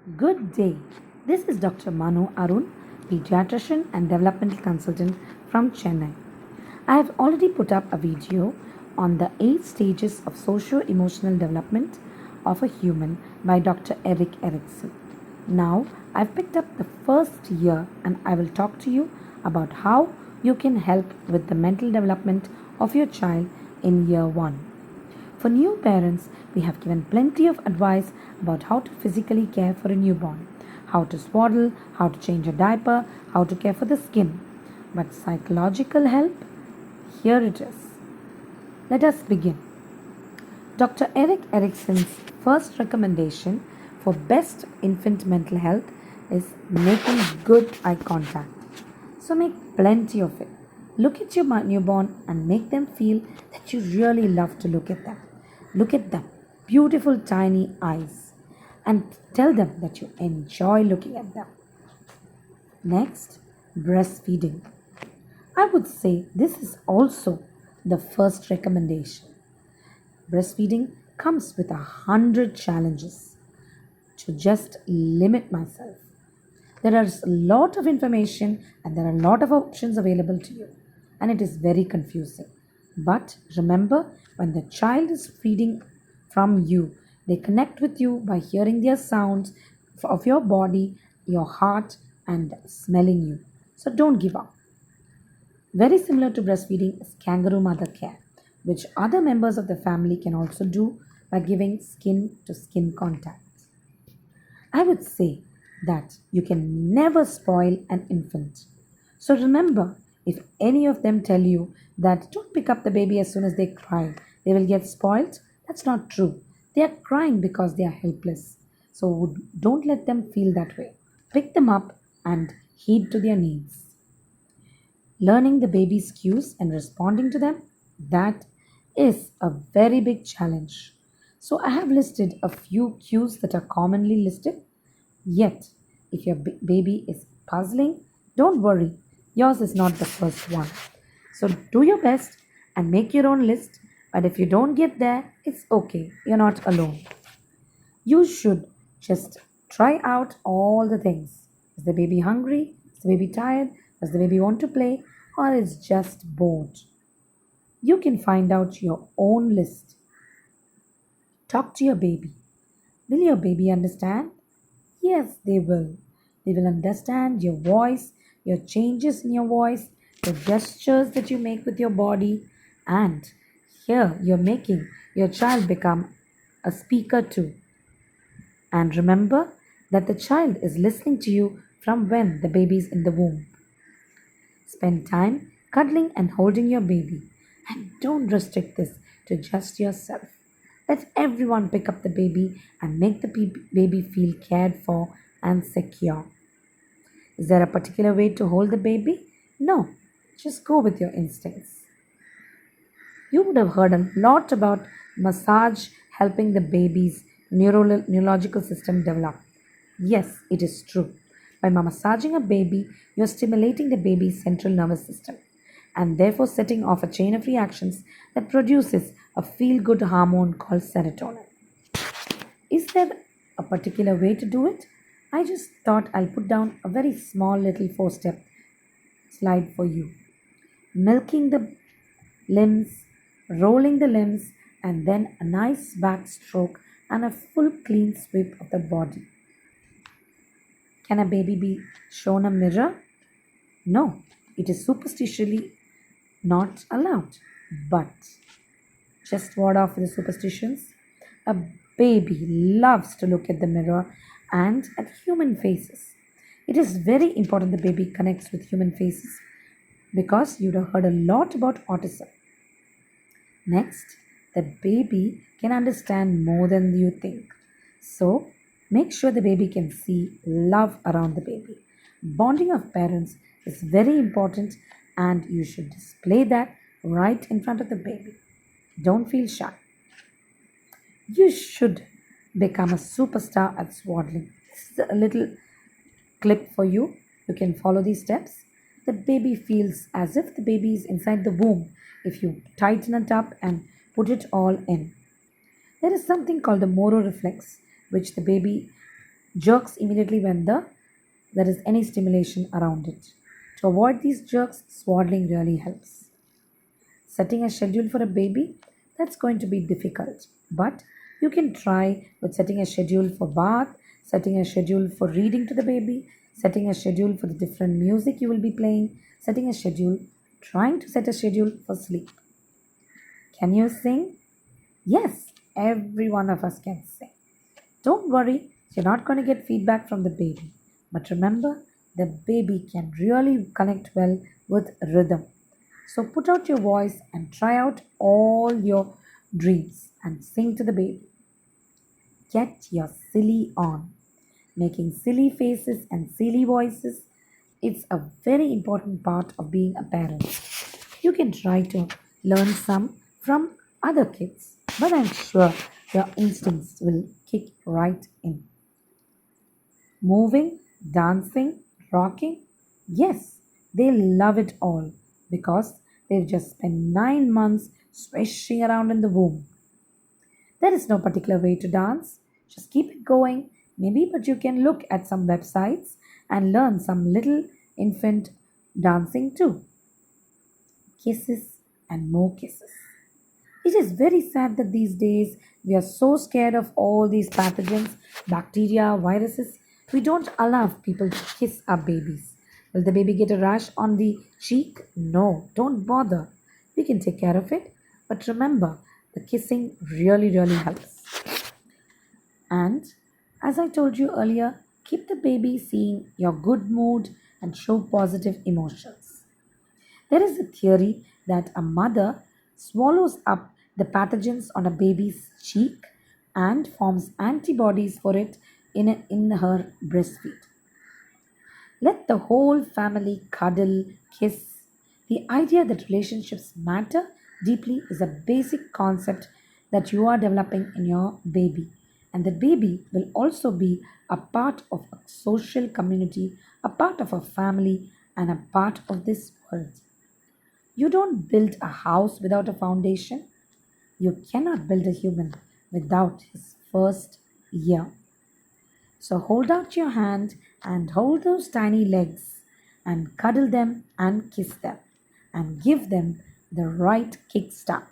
Good day. This is Dr. Manu Arun, pediatrician and developmental consultant from Chennai. I have already put up a video on the 8 stages of socio-emotional development of a human by Dr. Erik Erikson. Now, I've picked up the first year and I will talk to you about how you can help with the mental development of your child in year 1. For new parents, we have given plenty of advice about how to physically care for a newborn, how to swaddle, how to change a diaper, how to care for the skin. But psychological help? Here it is. Let us begin. Dr. Erik Erikson's first recommendation for best infant mental health is making good eye contact. So make plenty of it. Look at your newborn and make them feel that you really love to look at them. Look at them, beautiful tiny eyes, and tell them that you enjoy looking at them. Next, breastfeeding. I would say this is also the first recommendation. Breastfeeding comes with 100 challenges. To just limit myself, there is a lot of information and there are a lot of options available to you, and it is very confusing. But remember, when the child is feeding from you, they connect with you by hearing their sounds of your body, your heart, and smelling you. So don't give up. Very similar to breastfeeding is kangaroo mother care, which other members of the family can also do by giving skin to skin contact. I would say that you can never spoil an infant. So remember, if any of them tell you that don't pick up the baby as soon as they cry, they will get spoiled, that's not true. They are crying because they are helpless. So don't let them feel that way. Pick them up and heed to their needs. Learning the baby's cues and responding to them, that is a very big challenge. So I have listed a few cues that are commonly listed. Yet, if your baby is puzzling, don't worry, yours is not the first one. So do your best and make your own list. But if you don't get there, it's okay, you're not alone. You should just try out all the things. Is the baby hungry? Is the baby tired? Does the baby want to play? Or is just bored? You can find out your own list. Talk to your baby. Will your baby understand? Yes, they will. They will understand your voice, your changes in your voice, the gestures that you make with your body, and here you're making your child become a speaker too. And remember that the child is listening to you from when the baby is in the womb. Spend time cuddling and holding your baby. And don't restrict this to just yourself. Let everyone pick up the baby and make the baby feel cared for and secure. Is there a particular way to hold the baby? No, just go with your instincts. You would have heard a lot about massage helping the baby's neurological system develop. Yes, it is true. By massaging a baby, you're stimulating the baby's central nervous system and therefore setting off a chain of reactions that produces a feel good hormone called serotonin. Is there a particular way to do it? I just thought I'll put down a very small little 4 step slide for you. Milking the limbs, rolling the limbs, and then a nice back stroke and a full clean sweep of the body. Can a baby be shown a mirror? No, it is superstitiously not allowed. But just ward off the superstitions. A baby loves to look at the mirror and at human faces. It is very important the baby connects with human faces because you'd have heard a lot about autism. Next, the baby can understand more than you think. So, make sure the baby can see love around the baby. Bonding of parents is very important and you should display that right in front of the baby. Don't feel shy. You should become a superstar at swaddling. This is a little clip for you. You can follow these steps. The baby feels as if the baby is inside the womb if you tighten it up and put it all in. There is something called the Moro reflex, which the baby jerks immediately when there is any stimulation around it. To avoid these jerks, swaddling really helps. Setting a schedule for a baby, that's going to be difficult. But you can try with setting a schedule for bath, setting a schedule for reading to the baby, setting a schedule for the different music you will be playing, setting a schedule, trying to set a schedule for sleep. Can you sing? Yes, every one of us can sing. Don't worry, you're not going to get feedback from the baby. But remember, the baby can really connect well with rhythm. So put out your voice and try out all your dreams and sing to the baby. Get your silly on. Making silly faces and silly voices, it's a very important part of being a parent. You can try to learn some from other kids, but I'm sure your instincts will kick right in. Moving, dancing, rocking, yes, they love it all because they've just spent 9 months swishing around in the womb. There is no particular way to dance. Just keep it going. Maybe, but you can look at some websites and learn some little infant dancing too. Kisses and more kisses. It is very sad that these days we are so scared of all these pathogens, bacteria, viruses. We don't allow people to kiss our babies. Will the baby get a rash on the cheek? No, don't bother. We can take care of it. But remember, the kissing really helps. And as I told you earlier, keep the baby seeing your good mood and show positive emotions. There is a theory that a mother swallows up the pathogens on a baby's cheek and forms antibodies for it in her breastfeed. Let the whole family cuddle, kiss. The idea that relationships matter deeply is a basic concept that you are developing in your baby. And the baby will also be a part of a social community, a part of a family, and a part of this world. You don't build a house without a foundation. You cannot build a human without his first year. So hold out your hand and hold those tiny legs and cuddle them and kiss them and give them the right kickstart.